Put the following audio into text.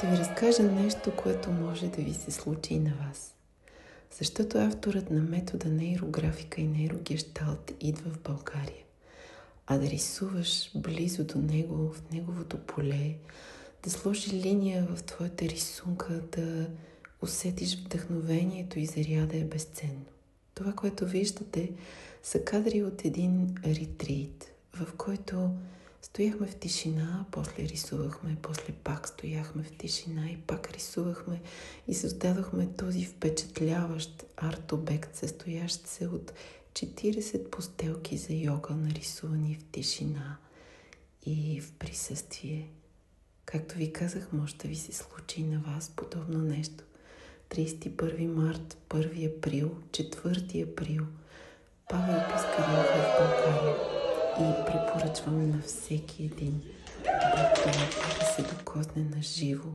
Ще ви разкажа нещо, което може да ви се случи и на вас. Защото авторът на метода нейрографика и нейрогешталт идва в България. А да рисуваш близо до него, в неговото поле, да сложи линия в твоята рисунка, да усетиш вдъхновението и заряда е безценно. Това, което виждате, са кадри от един ретрит, в който стояхме в тишина, после рисувахме, после пак стояхме в тишина и пак рисувахме и създадохме този впечатляващ арт-обект, състоящ се от 40 постелки за йога, нарисувани в тишина и в присъствие. Както ви казах, може да ви се случи и на вас подобно нещо. 31 март, 1 април, 4 април. Павел Пискарев е в България и препоръчвам на всеки един да се докосне на живо